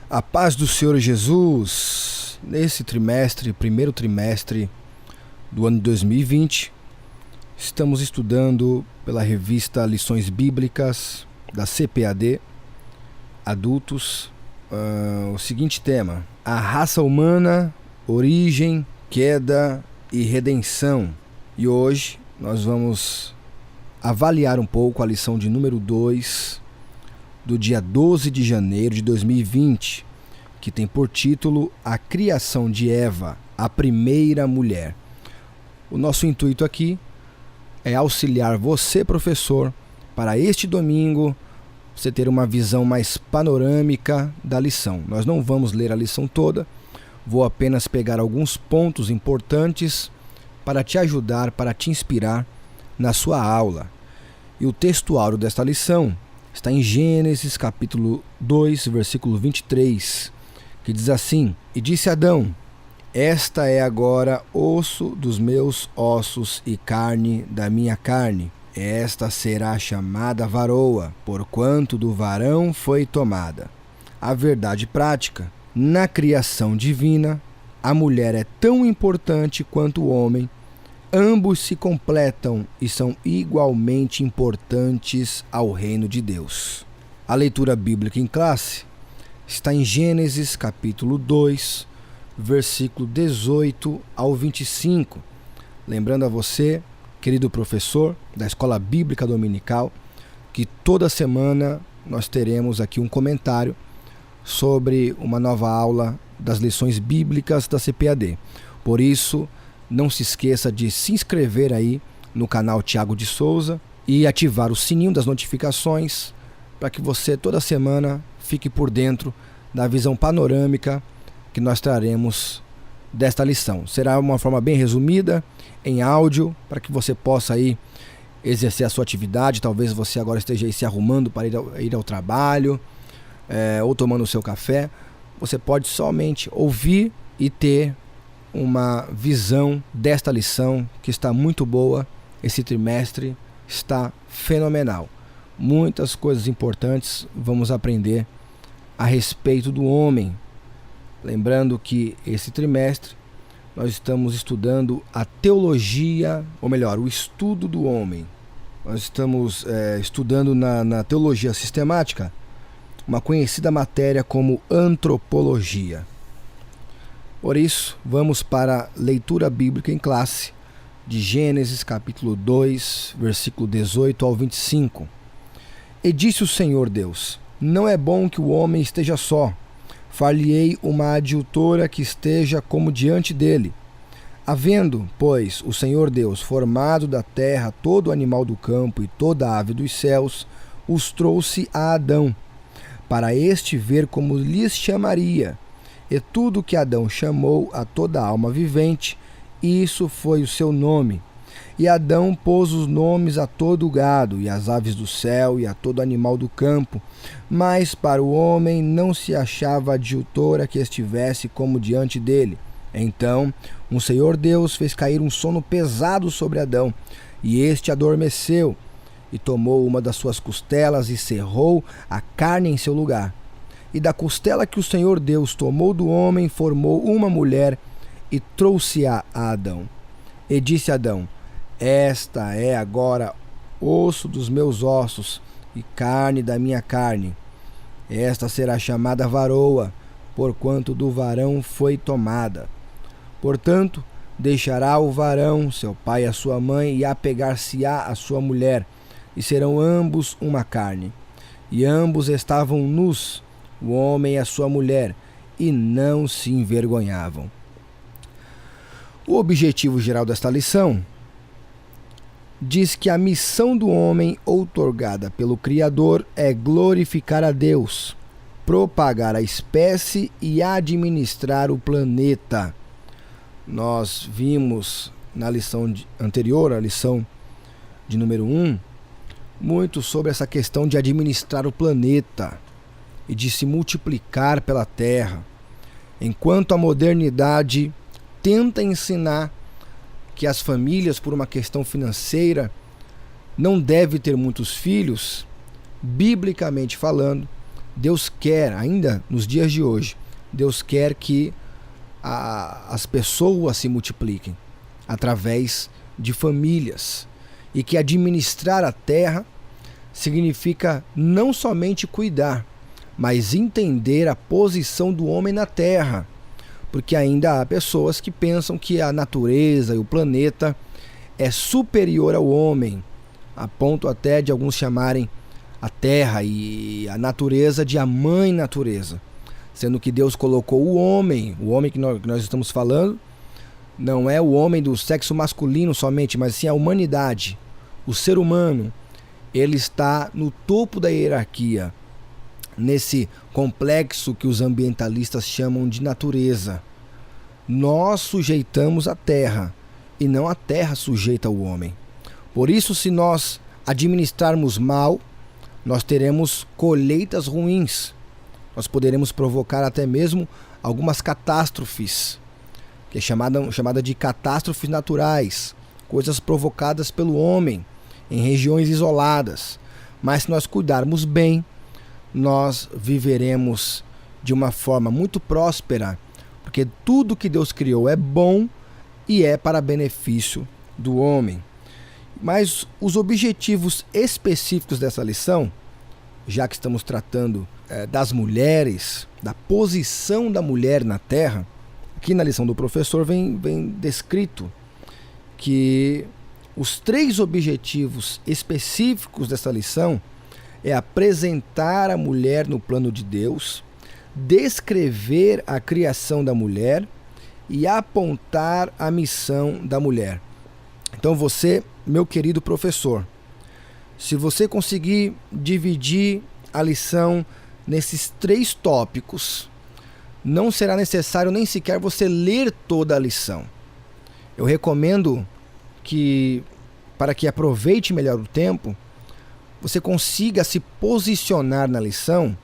A paz do Senhor Jesus. Nesse trimestre, primeiro trimestre do ano de 2020, estamos estudando pela revista Lições Bíblicas da CPAD, adultos, o seguinte tema: a raça humana, origem, queda e redenção. E hoje nós vamos avaliar um pouco a lição de número 2 do dia 12 de janeiro de 2020, que tem por título A Criação de Eva, a Primeira Mulher. O nosso intuito aqui é auxiliar você, professor, para este domingo você ter uma visão mais panorâmica da lição. Nós não vamos ler a lição toda, vou apenas pegar alguns pontos importantes para te ajudar, para te inspirar na sua aula. E o textuário desta lição está em Gênesis capítulo 2, versículo 23, que diz assim: E disse Adão: Esta é agora osso dos meus ossos e carne da minha carne. Esta será chamada varoa, porquanto do varão foi tomada. A verdade prática: na criação divina, a mulher é tão importante quanto o homem. Ambos se completam e são igualmente importantes ao reino de Deus. A leitura bíblica em classe está em Gênesis capítulo 2, versículo 18 ao 25. Lembrando a você, querido professor da Escola Bíblica Dominical, que toda semana nós teremos aqui um comentário sobre uma nova aula das lições bíblicas da CPAD. Por isso, não se esqueça de se inscrever aí no canal Thiago de Souza e ativar o sininho das notificações para que você toda semana fique por dentro da visão panorâmica que nós traremos desta lição. Será uma forma bem resumida, em áudio, para que você possa aí exercer a sua atividade. Talvez você agora esteja aí se arrumando para ir ao trabalho, ou tomando o seu café. Você pode somente ouvir e ter uma visão desta lição que está muito boa. Esse trimestre está fenomenal. Muitas coisas importantes vamos aprender a respeito do homem. Lembrando que esse trimestre nós estamos estudando a teologia, ou melhor, o estudo do homem. Nós estamos estudando na teologia sistemática uma conhecida matéria como antropologia. Por isso, vamos para a leitura bíblica em classe de Gênesis capítulo 2, versículo 18 ao 25. E disse o Senhor Deus: Não é bom que o homem esteja só. Far-lhe-ei uma adjutora que esteja como diante dele. Havendo, pois, o Senhor Deus formado da terra todo animal do campo e toda ave dos céus, os trouxe a Adão, para este ver como lhes chamaria. E tudo que Adão chamou a toda alma vivente, isso foi o seu nome. E Adão pôs os nomes a todo o gado, e às aves do céu, e a todo animal do campo. Mas para o homem não se achava adjutora que estivesse como diante dele. Então o Senhor Deus fez cair um sono pesado sobre Adão, e este adormeceu, e tomou uma das suas costelas, e cerrou a carne em seu lugar. E da costela que o Senhor Deus tomou do homem, formou uma mulher, e trouxe-a a Adão. E disse Adão: Esta é agora osso dos meus ossos e carne da minha carne. Esta será chamada varoa, porquanto do varão foi tomada. Portanto, deixará o varão seu pai e a sua mãe, e apegar-se-á à sua mulher, e serão ambos uma carne. E ambos estavam nus, o homem e a sua mulher, e não se envergonhavam. O objetivo geral desta lição diz que a missão do homem outorgada pelo Criador é glorificar a Deus, propagar a espécie e administrar o planeta. Nós vimos na lição anterior, a lição de número 1, muito sobre essa questão de administrar o planeta e de se multiplicar pela terra, enquanto a modernidade tenta ensinar que as famílias, por uma questão financeira, não devem ter muitos filhos. Biblicamente falando, Deus quer, ainda nos dias de hoje, Deus quer que as pessoas se multipliquem através de famílias, e que administrar a terra significa não somente cuidar, mas entender a posição do homem na terra, porque ainda há pessoas que pensam que a natureza e o planeta é superior ao homem, a ponto até de alguns chamarem a terra e a natureza de a mãe natureza, sendo que Deus colocou o homem que nós estamos falando, não é o homem do sexo masculino somente, mas sim a humanidade, o ser humano. Ele está no topo da hierarquia, nesse complexo que os ambientalistas chamam de natureza. Nós sujeitamos a terra e não a terra sujeita o homem. Por isso, se nós administrarmos mal, nós teremos colheitas ruins. Nós poderemos provocar até mesmo algumas catástrofes, que é chamada de catástrofes naturais, coisas provocadas pelo homem em regiões isoladas. Mas se nós cuidarmos bem, nós viveremos de uma forma muito próspera, porque tudo que Deus criou é bom e é para benefício do homem. Mas os objetivos específicos dessa lição, já que estamos tratando das mulheres, da posição da mulher na terra, aqui na lição do professor vem descrito que os 3 objetivos específicos dessa lição é apresentar a mulher no plano de Deus, descrever a criação da mulher e apontar a missão da mulher. Então você, meu querido professor, se você conseguir dividir a lição nesses 3 tópicos, não será necessário nem sequer você ler toda a lição. Eu recomendo que, para que aproveite melhor o tempo, você consiga se posicionar na lição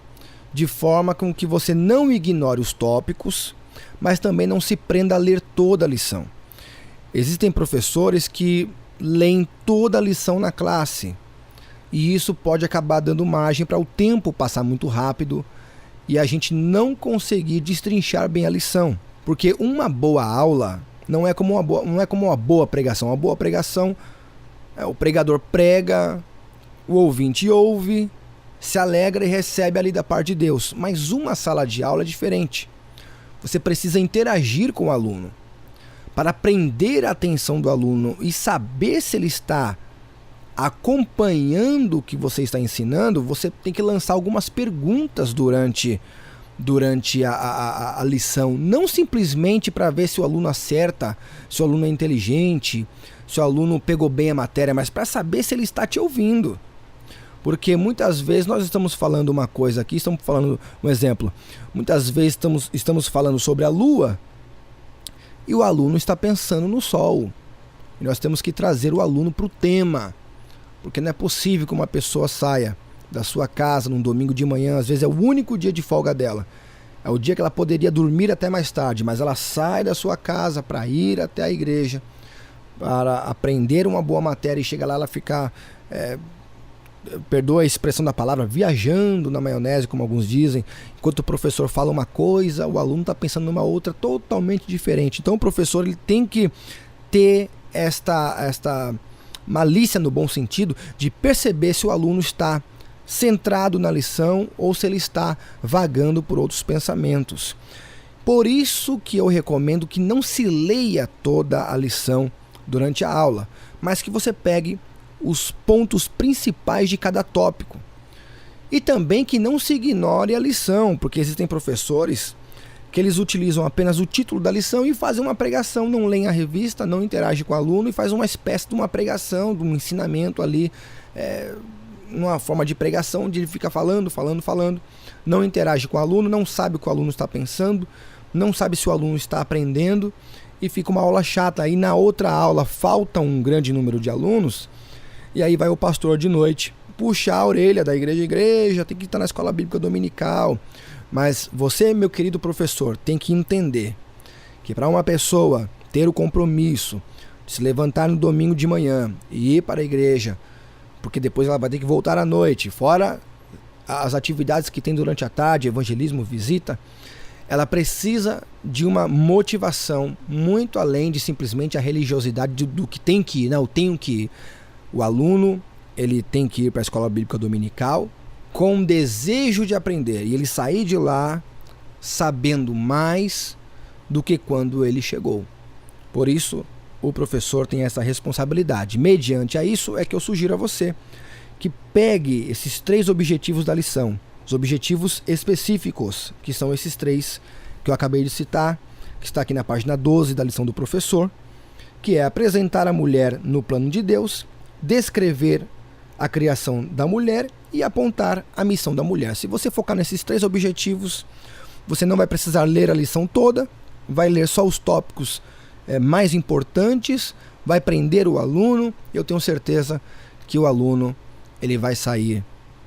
de forma com que você não ignore os tópicos, mas também não se prenda a ler toda a lição. Existem professores que leem toda a lição na classe, e isso pode acabar dando margem para o tempo passar muito rápido e a gente não conseguir destrinchar bem a lição. Porque uma boa aula não é como uma boa pregação. Uma boa pregação, o pregador prega, o ouvinte ouve, se alegra e recebe ali da parte de Deus. Mas uma sala de aula é diferente. Você precisa interagir com o aluno. Para prender a atenção do aluno e saber se ele está acompanhando o que você está ensinando, você tem que lançar algumas perguntas durante a lição. Não simplesmente para ver se o aluno acerta, se o aluno é inteligente, se o aluno pegou bem a matéria, mas para saber se ele está te ouvindo. Porque muitas vezes nós estamos falando uma coisa aqui, estamos falando um exemplo. Muitas vezes estamos falando sobre a lua e o aluno está pensando no sol. E nós temos que trazer o aluno para o tema. Porque não é possível que uma pessoa saia da sua casa num domingo de manhã, às vezes é o único dia de folga dela. É o dia que ela poderia dormir até mais tarde, mas ela sai da sua casa para ir até a igreja, para aprender uma boa matéria e chega lá ela ficar, perdoa a expressão da palavra, viajando na maionese, como alguns dizem. Enquanto o professor fala uma coisa, o aluno está pensando numa outra totalmente diferente. Então o professor ele tem que ter esta malícia no bom sentido de perceber se o aluno está centrado na lição ou se ele está vagando por outros pensamentos. Por isso que eu recomendo que não se leia toda a lição durante a aula, mas que você pegue os pontos principais de cada tópico. E também que não se ignore a lição, porque existem professores que eles utilizam apenas o título da lição e fazem uma pregação, não leem a revista, não interagem com o aluno e faz uma espécie de uma pregação, de um ensinamento ali, numa forma de pregação, onde ele fica falando, não interage com o aluno, não sabe o que o aluno está pensando, não sabe se o aluno está aprendendo e fica uma aula chata. Aí na outra aula falta um grande número de alunos e aí vai o pastor de noite puxar a orelha da igreja, tem que estar na escola bíblica dominical. Mas você, meu querido professor, tem que entender que para uma pessoa ter o compromisso de se levantar no domingo de manhã e ir para a igreja, porque depois ela vai ter que voltar à noite, fora as atividades que tem durante a tarde, evangelismo, visita, ela precisa de uma motivação muito além de simplesmente a religiosidade do que tem que ir. Não, eu tenho que ir. O aluno, ele tem que ir para a escola bíblica dominical com desejo de aprender e ele sair de lá sabendo mais do que quando ele chegou. Por isso, o professor tem essa responsabilidade. Mediante a isso é que eu sugiro a você que pegue esses 3 objetivos da lição, os objetivos específicos, que são esses 3 que eu acabei de citar, que está aqui na página 12 da lição do professor, que é apresentar a mulher no plano de Deus, descrever a criação da mulher e apontar a missão da mulher. Se você focar nesses 3 objetivos, você não vai precisar ler a lição toda, vai ler só os tópicos mais importantes, vai prender o aluno. Eu tenho certeza que o aluno ele vai sair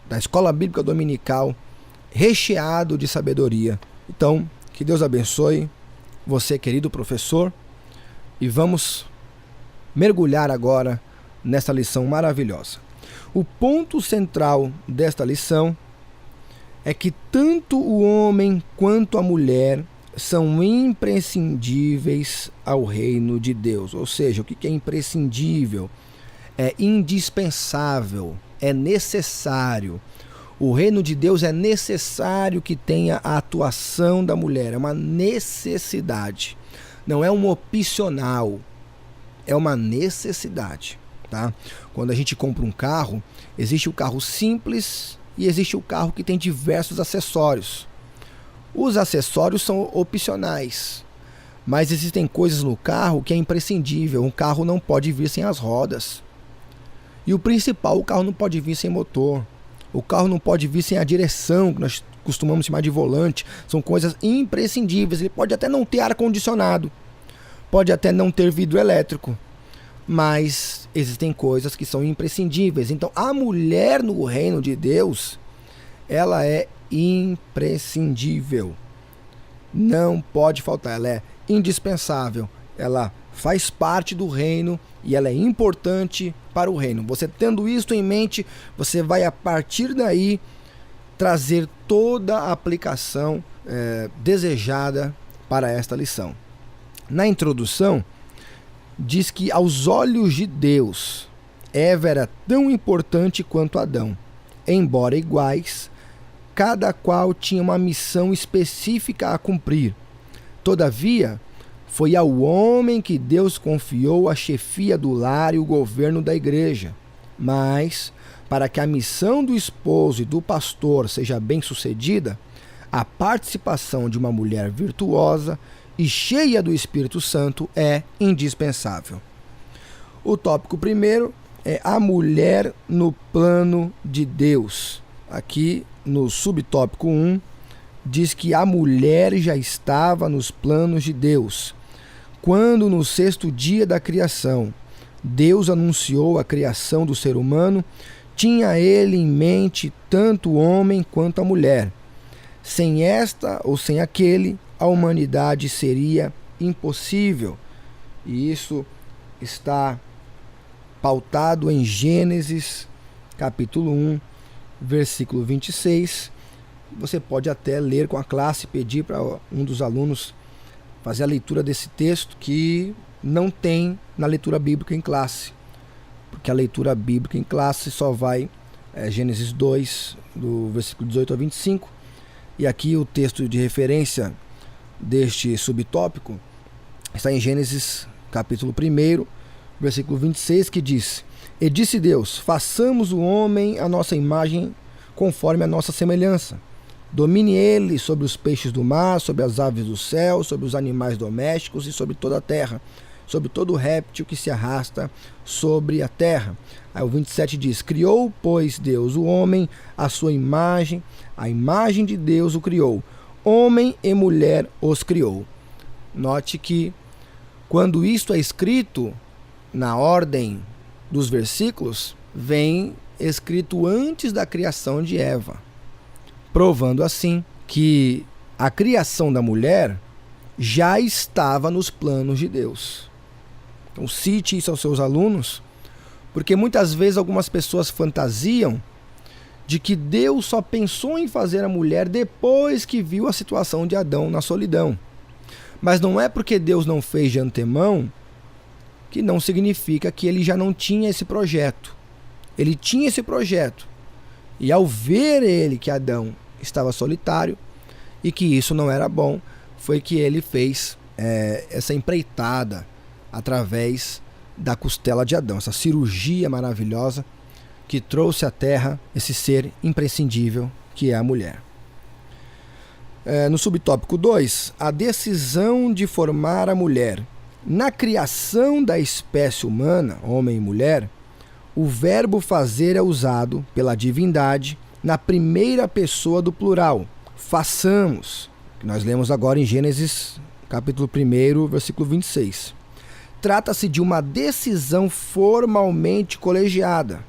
da escola bíblica dominical recheado de sabedoria. Então, que Deus abençoe você, querido professor, e vamos mergulhar agora nesta lição maravilhosa. O ponto central desta lição é que tanto o homem quanto a mulher são imprescindíveis ao reino de Deus. Ou seja, o que é imprescindível? É indispensável, é necessário. O reino de Deus é necessário que tenha a atuação da mulher, é uma necessidade. Não é um opcional, é uma necessidade. Tá? Quando a gente compra um carro, existe o carro simples e existe o carro que tem diversos acessórios. Os acessórios são opcionais, mas existem coisas no carro que é imprescindível. Um carro não pode vir sem as rodas. E o principal, o carro não pode vir sem motor. O carro não pode vir sem a direção, que nós costumamos chamar de volante. São coisas imprescindíveis. Ele pode até não ter ar-condicionado, pode até não ter vidro elétrico, mas existem coisas que são imprescindíveis. Então, a mulher no reino de Deus, ela é imprescindível. Não pode faltar, ela é indispensável. Ela faz parte do reino e ela é importante para o reino. Você tendo isto em mente, você vai a partir daí trazer toda a aplicação desejada para esta lição. Na introdução, diz que aos olhos de Deus, Eva era tão importante quanto Adão. Embora iguais, cada qual tinha uma missão específica a cumprir. Todavia, foi ao homem que Deus confiou a chefia do lar e o governo da igreja. Mas, para que a missão do esposo e do pastor seja bem-sucedida, a participação de uma mulher virtuosa e cheia do Espírito Santo é indispensável. O tópico primeiro é a mulher no plano de Deus. Aqui no subtópico 1, diz que a mulher já estava nos planos de Deus. Quando no 6º dia da criação, Deus anunciou a criação do ser humano, tinha ele em mente tanto o homem quanto a mulher. Sem esta ou sem aquele, a humanidade seria impossível. E isso está pautado em Gênesis, capítulo 1, versículo 26. Você pode até ler com a classe, pedir para um dos alunos fazer a leitura desse texto que não tem na leitura bíblica em classe. Porque a leitura bíblica em classe só vai Gênesis 2, do versículo 18 a 25. E aqui o texto de referência deste subtópico está em Gênesis capítulo 1, versículo 26, que diz: E disse Deus, façamos o homem à nossa imagem, conforme a nossa semelhança. Domine ele sobre os peixes do mar, sobre as aves do céu, sobre os animais domésticos e sobre toda a terra, sobre todo réptil que se arrasta sobre a terra. Aí o 27 diz: Criou, pois, Deus o homem à sua imagem, a imagem de Deus o criou, homem e mulher os criou. Note que quando isto é escrito na ordem dos versículos, vem escrito antes da criação de Eva, provando assim que a criação da mulher já estava nos planos de Deus. Então cite isso aos seus alunos, porque muitas vezes algumas pessoas fantasiam de que Deus só pensou em fazer a mulher depois que viu a situação de Adão na solidão. Mas não é porque Deus não fez de antemão que não significa que ele já não tinha esse projeto. Ele tinha esse projeto. E ao ver ele que Adão estava solitário e que isso não era bom, foi que ele fez essa empreitada através da costela de Adão, essa cirurgia maravilhosa que trouxe à Terra esse ser imprescindível que é a mulher. No subtópico 2, a decisão de formar a mulher. Na criação da espécie humana, homem e mulher, o verbo fazer é usado pela divindade na primeira pessoa do plural, façamos, que nós lemos agora em Gênesis capítulo 1, versículo 26. Trata-se de uma decisão formalmente colegiada.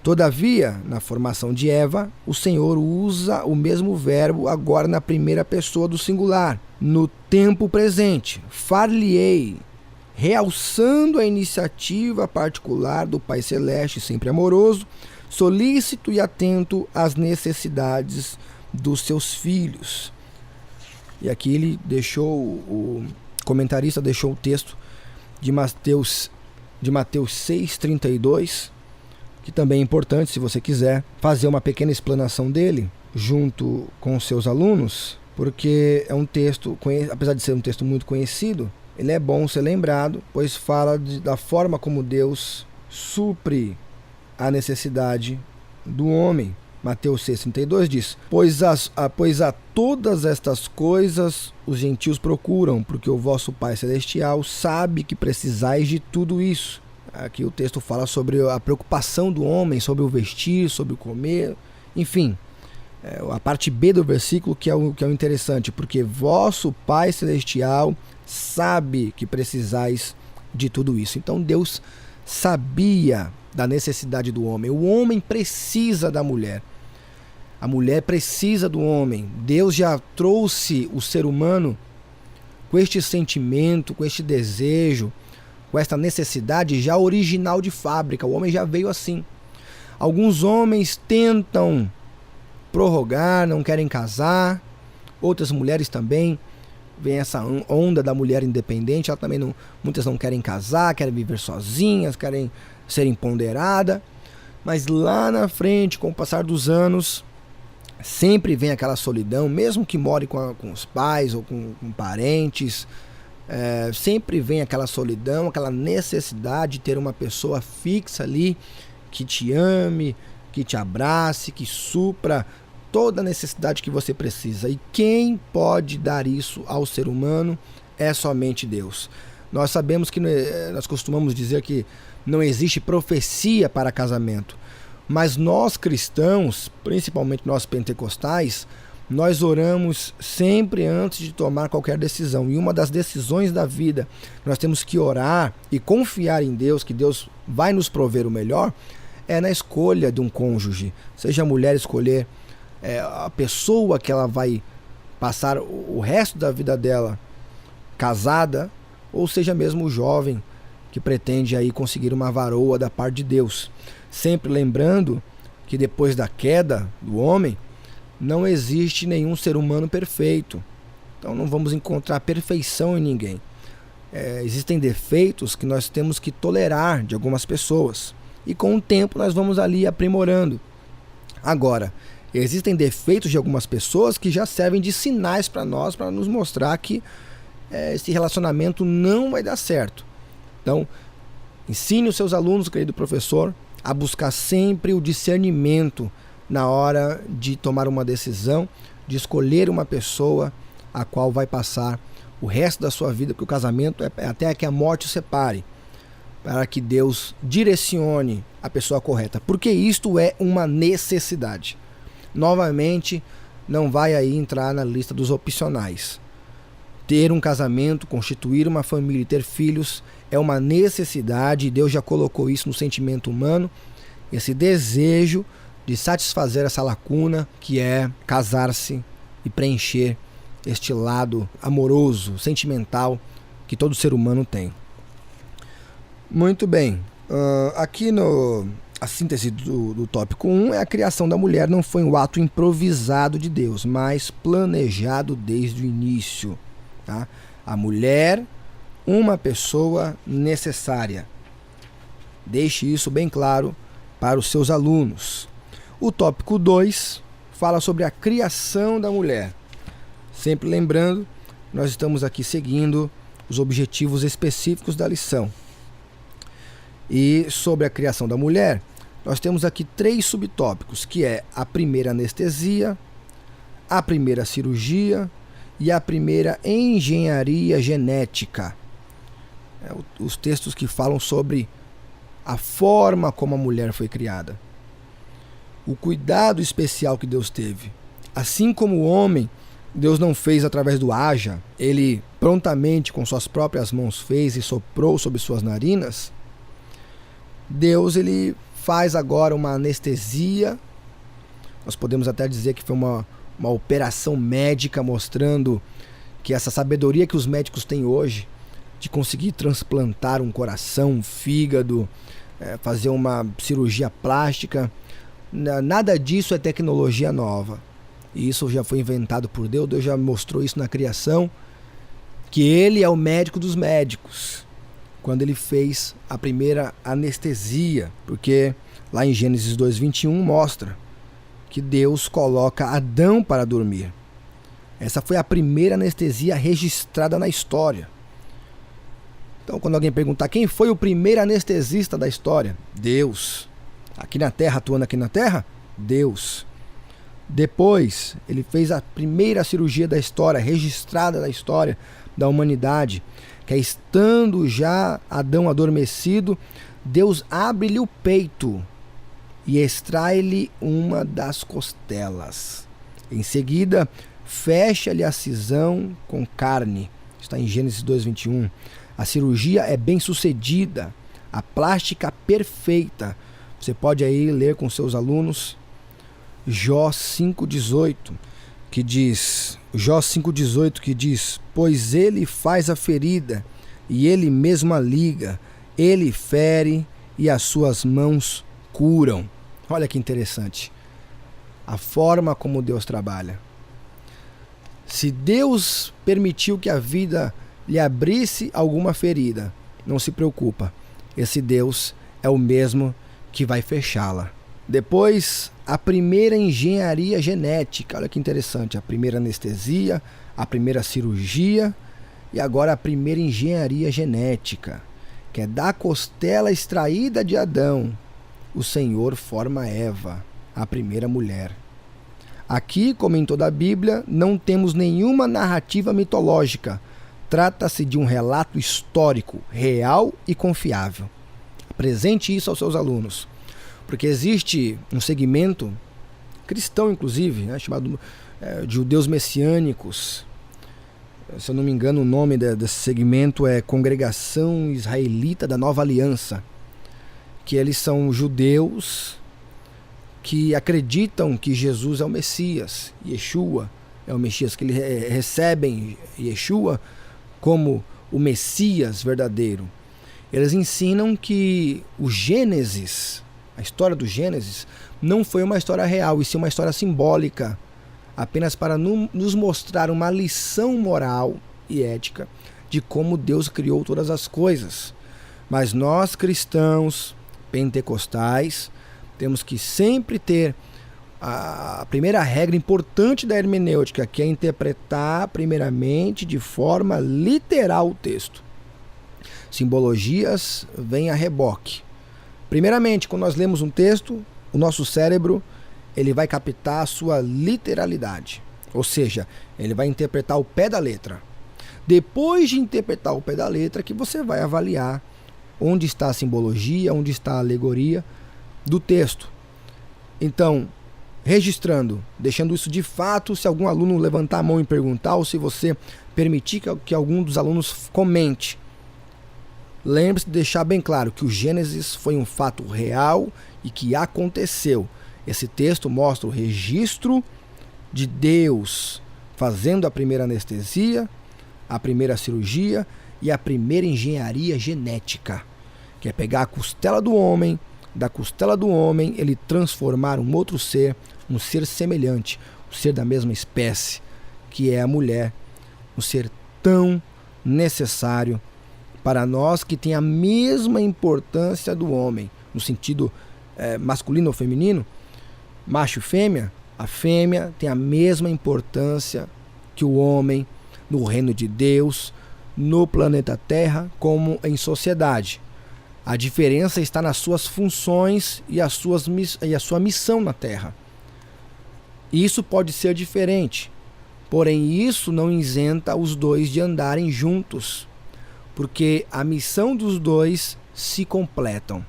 Todavia, na formação de Eva, o Senhor usa o mesmo verbo agora na primeira pessoa do singular, no tempo presente, far-lhe-ei, realçando a iniciativa particular do Pai Celeste, sempre amoroso, solícito e atento às necessidades dos seus filhos. E aqui ele deixou, o comentarista deixou o texto de Mateus 6,32, que também é importante, se você quiser fazer uma pequena explanação dele junto com os seus alunos, porque é um texto, apesar de ser um texto muito conhecido, ele é bom ser lembrado, pois fala da forma como Deus supre a necessidade do homem. Mateus 6,32 diz: pois a todas estas coisas os gentios procuram, porque o vosso Pai Celestial sabe que precisais de tudo isso. Aqui o texto fala sobre a preocupação do homem, sobre o vestir, sobre o comer, enfim. A parte B do versículo que é o interessante, porque vosso Pai Celestial sabe que precisais de tudo isso. Então Deus sabia da necessidade do homem. O homem precisa da mulher. A mulher precisa do homem. Deus já trouxe o ser humano com este sentimento, com este desejo, com esta necessidade já original de fábrica. O homem já veio assim. Alguns homens tentam prorrogar, não querem casar. Outras mulheres também. Vem essa onda da mulher independente. Ela também muitas não querem casar, querem viver sozinhas, querem ser empoderada. Mas lá na frente, com o passar dos anos, sempre vem aquela solidão, mesmo que more com os pais ou com parentes. Sempre vem aquela solidão, aquela necessidade de ter uma pessoa fixa ali que te ame, que te abrace, que supra toda a necessidade que você precisa. E quem pode dar isso ao ser humano é somente Deus. Nós sabemos que nós costumamos dizer que não existe profecia para casamento, mas nós cristãos, principalmente nós pentecostais, nós oramos sempre antes de tomar qualquer decisão. E uma das decisões da vida, nós temos que orar e confiar em Deus, que Deus vai nos prover o melhor, é na escolha de um cônjuge. Seja a mulher escolher a pessoa que ela vai passar o resto da vida dela casada, ou seja mesmo o jovem que pretende aí conseguir uma varoa da parte de Deus. Sempre lembrando que depois da queda do homem, não existe nenhum ser humano perfeito. Então não vamos encontrar perfeição em ninguém. Existem defeitos que nós temos que tolerar de algumas pessoas. E com o tempo nós vamos ali aprimorando. Agora, existem defeitos de algumas pessoas que já servem de sinais para nós, para nos mostrar que esse relacionamento não vai dar certo. Então, ensine os seus alunos, querido professor, a buscar sempre o discernimento na hora de tomar uma decisão, de escolher uma pessoa a qual vai passar o resto da sua vida, porque o casamento é até que a morte o separe, para que Deus direcione a pessoa correta, porque isto é uma necessidade. Novamente, não vai aí entrar na lista dos opcionais. Ter um casamento, constituir uma família e ter filhos é uma necessidade, e Deus já colocou isso no sentimento humano, esse desejo de satisfazer essa lacuna que é casar-se e preencher este lado amoroso, sentimental que todo ser humano tem. Muito bem, aqui no A síntese do tópico 1 é: a criação da mulher não foi um ato improvisado de Deus, mas planejado desde o início. Tá? A mulher, uma pessoa necessária. Deixe isso bem claro para os seus alunos. O tópico 2 fala sobre a criação da mulher. Sempre lembrando, nós estamos aqui seguindo os objetivos específicos da lição. E sobre a criação da mulher, nós temos aqui 3 subtópicos, que é a primeira anestesia, a primeira cirurgia e a primeira engenharia genética. Os textos que falam sobre a forma como a mulher foi criada. O cuidado especial que Deus teve. Assim como o homem, Deus não fez através do haja, ele prontamente com suas próprias mãos fez e soprou sobre suas narinas. Deus, ele faz agora uma anestesia. Nós podemos até dizer que foi uma operação médica, mostrando que essa sabedoria que os médicos têm hoje, de conseguir transplantar um coração, um fígado, fazer uma cirurgia plástica, nada disso é tecnologia nova. E isso já foi inventado por Deus. Deus já mostrou isso na criação, que ele é o médico dos médicos, quando ele fez a primeira anestesia, porque lá em Gênesis 2:21 mostra que Deus coloca Adão para dormir. Essa foi a primeira anestesia registrada na história. Então, quando alguém perguntar quem foi o primeiro anestesista da história, Deus. Aqui na Terra, atuando aqui na Terra, Deus. Depois, ele fez a primeira cirurgia da história, registrada da história da humanidade, que é estando já Adão adormecido, Deus abre-lhe o peito e extrai-lhe uma das costelas. Em seguida, fecha-lhe a cisão com carne. Está em Gênesis 2:21. A cirurgia é bem sucedida, a plástica perfeita. Você pode aí ler com seus alunos Jó 5:18, que diz, pois ele faz a ferida e ele mesmo a liga, ele fere e as suas mãos curam. Olha que interessante a forma como Deus trabalha. Se Deus permitiu que a vida lhe abrisse alguma ferida, não se preocupa, esse Deus é o mesmo que vai fechá-la. Depois, a primeira engenharia genética. Olha que interessante, a primeira anestesia, a primeira cirurgia e agora a primeira engenharia genética, que é da costela extraída de Adão, o Senhor forma Eva, a primeira mulher. Aqui, como em toda a Bíblia, não temos nenhuma narrativa mitológica. Trata-se de um relato histórico, real e confiável. Apresente isso aos seus alunos, porque existe um segmento cristão, inclusive, chamado de judeus messiânicos. Se eu não me engano, o nome desse segmento é Congregação Israelita da Nova Aliança, que eles são judeus que acreditam que Jesus é o Messias, Yeshua é o Messias, que eles recebem Yeshua como o Messias verdadeiro. Eles ensinam que o Gênesis, a história do Gênesis, não foi uma história real, e sim uma história simbólica, apenas para nos mostrar uma lição moral e ética de como Deus criou todas as coisas. Mas nós, cristãos pentecostais, temos que sempre ter a primeira regra importante da hermenêutica, que é interpretar primeiramente de forma literal o texto. Simbologias vêm a reboque. Primeiramente, quando nós lemos um texto, o nosso cérebro ele vai captar a sua literalidade, ou seja, ele vai interpretar o pé da letra. Depois de interpretar o pé da letra, que você vai avaliar onde está a simbologia, onde está a alegoria do texto. Então, registrando, deixando isso de fato, se algum aluno levantar a mão e perguntar, ou se você permitir que algum dos alunos comente, lembre-se de deixar bem claro que o Gênesis foi um fato real e que aconteceu. Esse texto mostra o registro de Deus fazendo a primeira anestesia, a primeira cirurgia e a primeira engenharia genética, que é pegar a costela do homem, da costela do homem, ele transformar um outro ser, um ser semelhante, um ser da mesma espécie, que é a mulher, um ser tão necessário para nós, que tem a mesma importância do homem, no sentido masculino ou feminino, macho e fêmea. A fêmea tem a mesma importância que o homem no reino de Deus, no planeta Terra, como em sociedade. A diferença está nas suas funções e a sua missão na Terra. Isso pode ser diferente, porém isso não isenta os dois de andarem juntos, porque a missão dos dois se completam.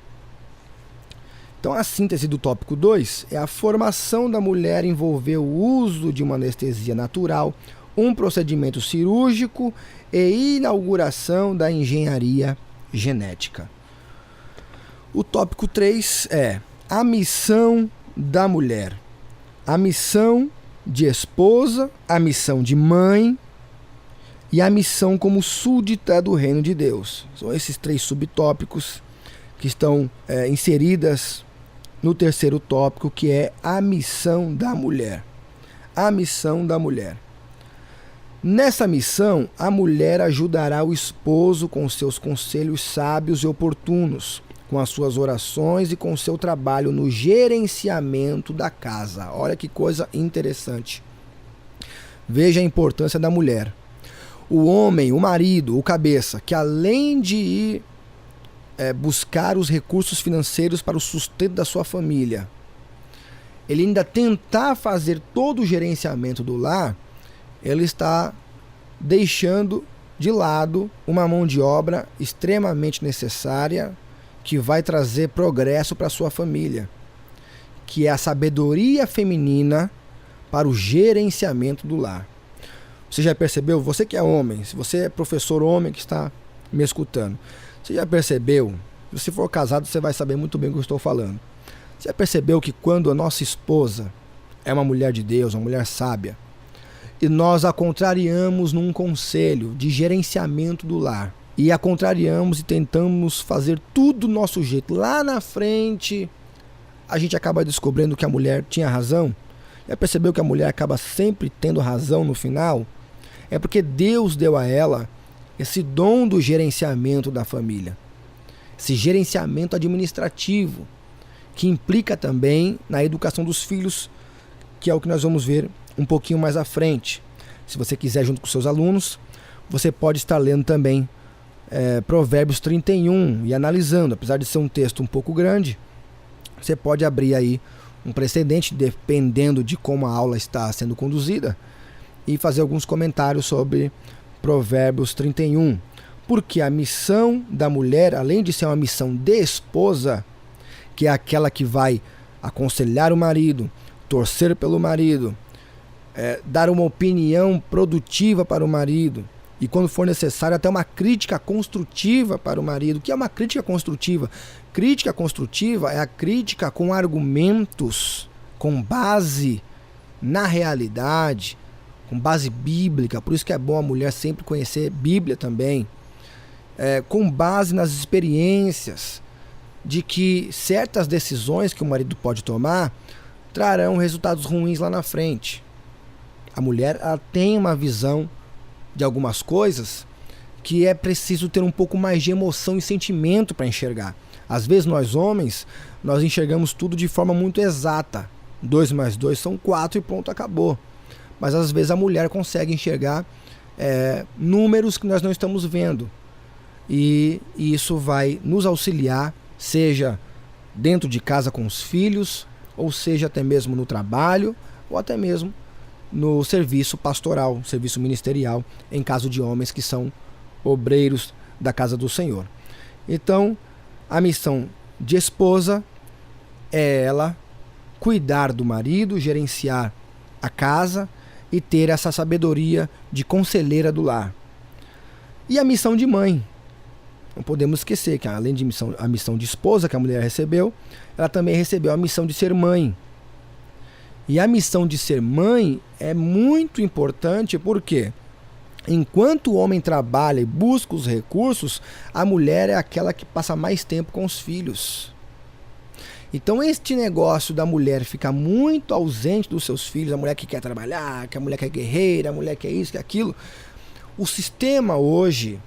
Então a síntese do tópico 2 é: a formação da mulher envolveu o uso de uma anestesia natural, um procedimento cirúrgico e inauguração da engenharia genética. O tópico 3 é a missão da mulher. A missão de esposa, a missão de mãe e a missão como súdita do reino de Deus. São esses 3 subtópicos que estão inseridas no terceiro tópico, que é a missão da mulher. A missão da mulher. Nessa missão, a mulher ajudará o esposo com seus conselhos sábios e oportunos, com as suas orações e com seu trabalho no gerenciamento da casa. Olha que coisa interessante. Veja a importância da mulher. O homem, o marido, o cabeça, que além de ir buscar os recursos financeiros para o sustento da sua família, ele ainda tentar fazer todo o gerenciamento do lar, ele está deixando de lado uma mão de obra extremamente necessária, que vai trazer progresso para a sua família, que é a sabedoria feminina para o gerenciamento do lar. Você já percebeu? Você que é homem, se você é professor homem que está me escutando, você já percebeu? Se você for casado, você vai saber muito bem o que eu estou falando. Você já percebeu que quando a nossa esposa é uma mulher de Deus, uma mulher sábia, e nós a contrariamos num conselho de gerenciamento do lar, e a contrariamos e tentamos fazer tudo do nosso jeito, lá na frente a gente acaba descobrindo que a mulher tinha razão? Já percebeu que a mulher acaba sempre tendo razão no final? É porque Deus deu a ela esse dom do gerenciamento da família, esse gerenciamento administrativo, que implica também na educação dos filhos, que é o que nós vamos ver um pouquinho mais à frente. Se você quiser, junto com seus alunos, você pode estar lendo também Provérbios 31 e analisando. Apesar de ser um texto um pouco grande, você pode abrir aí um precedente, dependendo de como a aula está sendo conduzida, e fazer alguns comentários sobre Provérbios 31. Porque a missão da mulher, além de ser uma missão de esposa, que é aquela que vai aconselhar o marido, torcer pelo marido, dar uma opinião produtiva para o marido, e quando for necessário até uma crítica construtiva para o marido. O que é uma crítica construtiva? Crítica construtiva é a crítica com argumentos, com base na realidade, com base bíblica. Por isso que é bom a mulher sempre conhecer Bíblia também, com base nas experiências de que certas decisões que o marido pode tomar trarão resultados ruins lá na frente. A mulher, ela tem uma visão de algumas coisas que é preciso ter um pouco mais de emoção e sentimento para enxergar. Às vezes nós homens, nós enxergamos tudo de forma muito exata. 2 mais 2 são 4 e pronto, acabou. Mas às vezes a mulher consegue enxergar números que nós não estamos vendo. E isso vai nos auxiliar, seja dentro de casa com os filhos, ou seja até mesmo no trabalho, ou até mesmo no serviço pastoral, serviço ministerial, em caso de homens que são obreiros da casa do Senhor. Então, a missão de esposa é ela cuidar do marido, gerenciar a casa e ter essa sabedoria de conselheira do lar. E a missão de mãe. Não podemos esquecer que, além de a missão de esposa que a mulher recebeu, ela também recebeu a missão de ser mãe. E a missão de ser mãe é muito importante porque, enquanto o homem trabalha e busca os recursos, a mulher é aquela que passa mais tempo com os filhos. Então este negócio da mulher ficar muito ausente dos seus filhos, a mulher que quer trabalhar, que a mulher que é guerreira, a mulher que é isso, que é aquilo, o sistema hoje,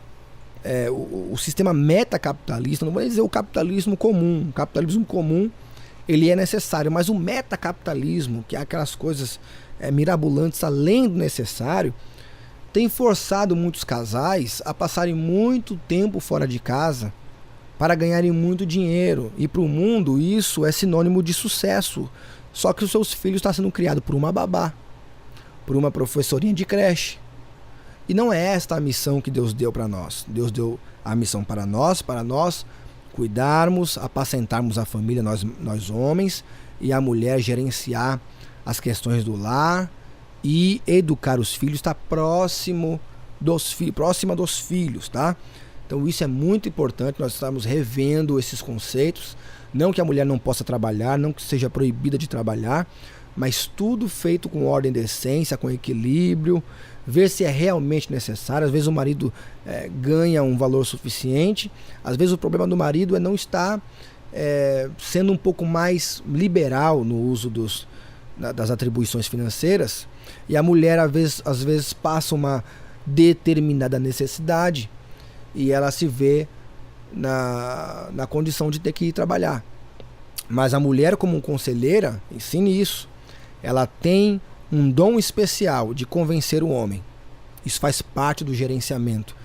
o sistema metacapitalista, não vou dizer o capitalismo comum, ele é necessário, mas o metacapitalismo, que é aquelas coisas mirabolantes além do necessário, tem forçado muitos casais a passarem muito tempo fora de casa para ganharem muito dinheiro. E para o mundo isso é sinônimo de sucesso. Só que os seus filhos estão sendo criados por uma babá, por uma professorinha de creche. E não é esta a missão que Deus deu para nós. Deus deu a missão para nós cuidarmos, apacentarmos a família, nós homens, e a mulher gerenciar as questões do lar e educar os filhos, estar próxima dos filhos, tá? Então isso é muito importante, nós estamos revendo esses conceitos, não que a mulher não possa trabalhar, não que seja proibida de trabalhar, mas tudo feito com ordem e decência, com equilíbrio, ver se é realmente necessário. Às vezes o marido ganha um valor suficiente, às vezes o problema do marido é não estar sendo um pouco mais liberal no uso das atribuições financeiras, e a mulher às vezes passa uma determinada necessidade e ela se vê na condição de ter que ir trabalhar. Mas a mulher, como conselheira, ensine isso. Ela tem um dom especial de convencer o homem. Isso faz parte do gerenciamento.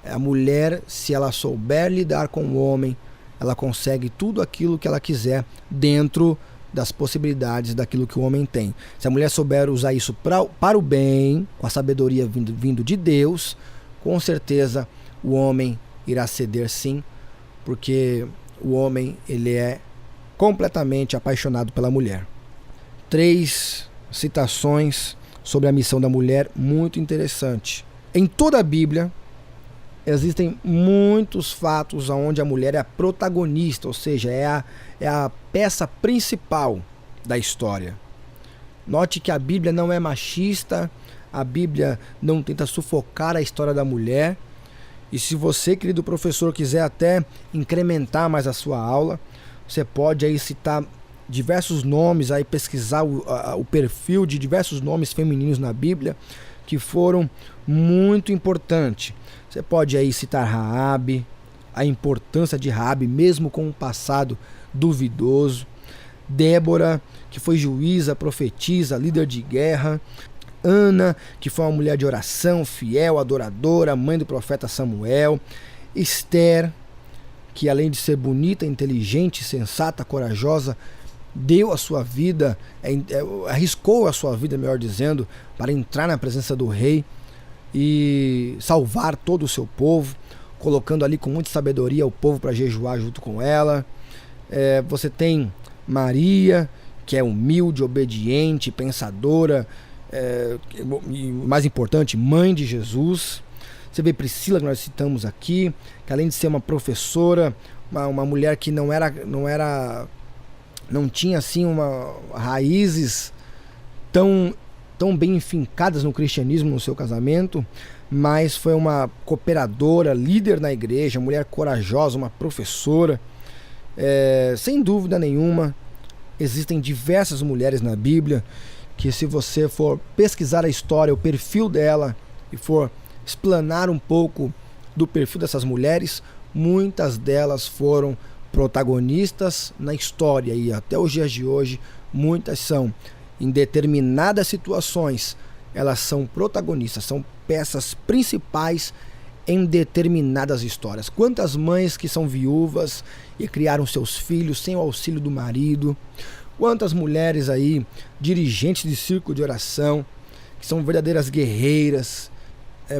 A mulher, se ela souber lidar com o homem, ela consegue tudo aquilo que ela quiser dentro das possibilidades daquilo que o homem tem. Se a mulher souber usar isso para o bem, com a sabedoria vindo de Deus, com certeza o homem irá ceder sim, porque o homem ele é completamente apaixonado pela mulher. 3 citações sobre a missão da mulher muito interessante. Em toda a Bíblia existem muitos fatos onde a mulher é a protagonista, ou seja, é a peça principal da história. Note que a Bíblia não é machista, a Bíblia não tenta sufocar a história da mulher. E se você, querido professor, quiser até incrementar mais a sua aula, você pode aí citar diversos nomes, aí pesquisar o perfil de diversos nomes femininos na Bíblia que foram muito importantes. Você pode aí citar Raabe, a importância de Raabe, mesmo com um passado duvidoso. Débora, que foi juíza, profetisa, líder de guerra. Ana, que foi uma mulher de oração, fiel, adoradora, mãe do profeta Samuel. Esther, que além de ser bonita, inteligente, sensata, corajosa, deu a sua vida, arriscou a sua vida, melhor dizendo, para entrar na presença do rei e salvar todo o seu povo, colocando ali com muita sabedoria o povo para jejuar junto com ela. Você tem Maria, que é humilde, obediente, pensadora, e mais importante, mãe de Jesus. Você vê Priscila, que nós citamos aqui, que além de ser uma professora, uma mulher que não tinha assim raízes tão bem fincadas no cristianismo no seu casamento, mas foi uma cooperadora, líder na igreja, mulher corajosa, uma professora. Sem dúvida nenhuma, existem diversas mulheres na Bíblia que, se você for pesquisar a história, o perfil dela, e for explanar um pouco do perfil dessas mulheres, muitas delas foram protagonistas na história, e até os dias de hoje muitas são. Em determinadas situações elas são protagonistas, são peças principais em determinadas histórias. Quantas mães que são viúvas e criaram seus filhos sem o auxílio do marido, quantas mulheres aí, dirigentes de círculo de oração, que são verdadeiras guerreiras,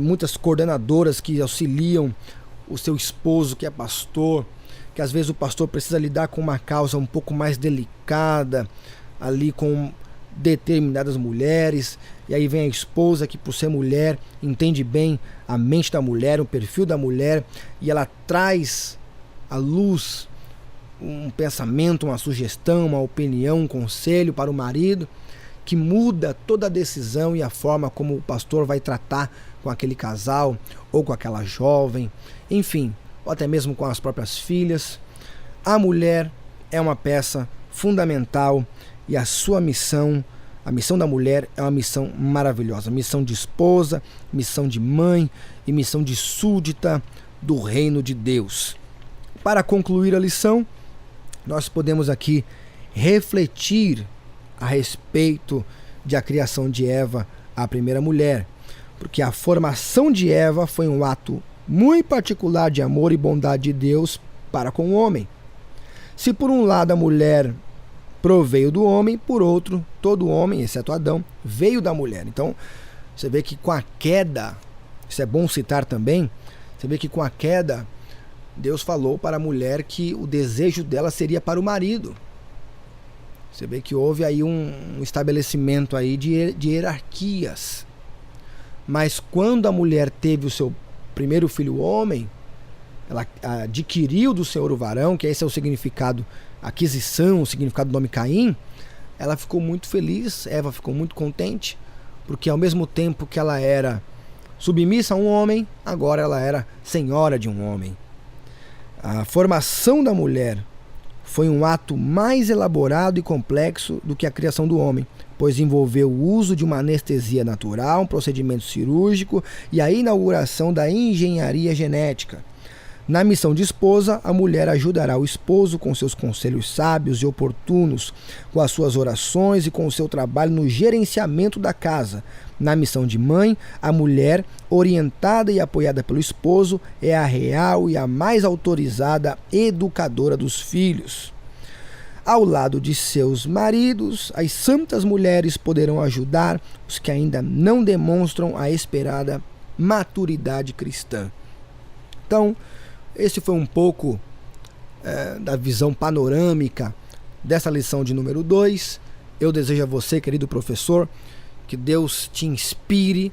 muitas coordenadoras que auxiliam o seu esposo que é pastor, que às vezes o pastor precisa lidar com uma causa um pouco mais delicada, ali com determinadas mulheres, e aí vem a esposa que, por ser mulher, entende bem a mente da mulher, o perfil da mulher, e ela traz à luz um pensamento, uma sugestão, uma opinião, um conselho para o marido, que muda toda a decisão e a forma como o pastor vai tratar com aquele casal ou com aquela jovem, enfim, ou até mesmo com as próprias filhas. A mulher é uma peça fundamental e a sua missão, a missão da mulher, é uma missão maravilhosa. Missão de esposa, missão de mãe e missão de súdita do reino de Deus. Para concluir a lição, nós podemos aqui refletir a respeito de a criação de Eva, a primeira mulher, porque a formação de Eva foi um ato muito particular de amor e bondade de Deus para com o homem. Se por um lado a mulher proveio do homem, por outro, todo homem, exceto Adão, veio da mulher. Então, você vê que com a queda, isso é bom citar também, você vê que com a queda, Deus falou para a mulher que o desejo dela seria para o marido. Você vê que houve aí um estabelecimento aí de hierarquias. Mas quando a mulher teve o seu primeiro filho homem, ela adquiriu do Senhor o varão, que esse é o significado, aquisição, o significado do nome Caim, ela ficou muito feliz, Eva ficou muito contente, porque ao mesmo tempo que ela era submissa a um homem, agora ela era senhora de um homem. A formação da mulher foi um ato mais elaborado e complexo do que a criação do homem, pois envolveu o uso de uma anestesia natural, um procedimento cirúrgico e a inauguração da engenharia genética. Na missão de esposa, a mulher ajudará o esposo com seus conselhos sábios e oportunos, com as suas orações e com o seu trabalho no gerenciamento da casa. Na missão de mãe, a mulher, orientada e apoiada pelo esposo, é a real e a mais autorizada educadora dos filhos. Ao lado de seus maridos, as santas mulheres poderão ajudar os que ainda não demonstram a esperada maturidade cristã. Então, esse foi um pouco da visão panorâmica dessa lição de número 2. Eu desejo a você, querido professor, que Deus te inspire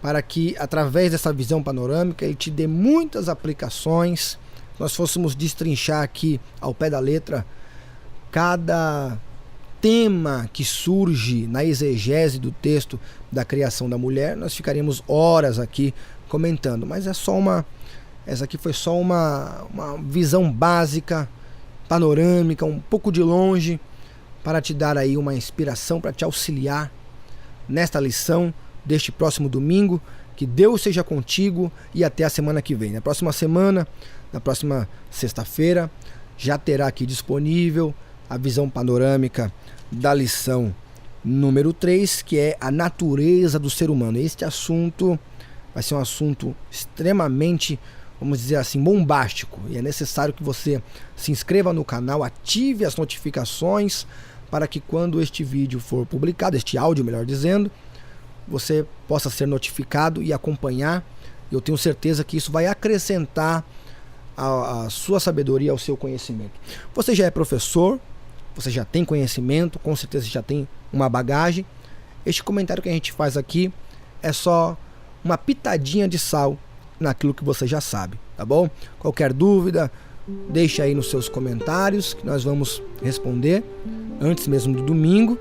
para que, através dessa visão panorâmica, Ele te dê muitas aplicações. Nós fôssemos destrinchar aqui, ao pé da letra, cada tema que surge na exegese do texto da criação da mulher, nós ficaríamos horas aqui comentando, mas essa aqui foi só uma visão básica, panorâmica, um pouco de longe, para te dar aí uma inspiração, para te auxiliar nesta lição deste próximo domingo. Que Deus seja contigo e até a semana que vem. Na próxima semana, na próxima sexta-feira, já terá aqui disponível a visão panorâmica da lição número 3, que é a natureza do ser humano. Este assunto vai ser um assunto extremamente, vamos dizer assim, bombástico, e é necessário que você se inscreva no canal, ative as notificações para que quando este vídeo for publicado, este áudio melhor dizendo, você possa ser notificado e acompanhar. Eu tenho certeza que isso vai acrescentar a sua sabedoria, ao seu conhecimento. Você já é professor, você já tem conhecimento, com certeza já tem uma bagagem. Este comentário que a gente faz aqui é só uma pitadinha de sal naquilo que você já sabe, tá bom? Qualquer dúvida, deixa aí nos seus comentários que nós vamos responder antes mesmo do domingo.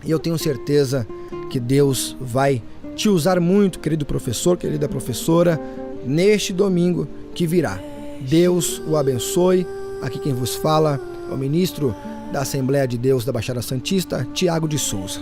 E eu tenho certeza que Deus vai te usar muito, querido professor, querida professora, neste domingo que virá. Deus o abençoe. Aqui quem vos fala é o ministro da Assembleia de Deus da Baixada Santista, Tiago de Souza.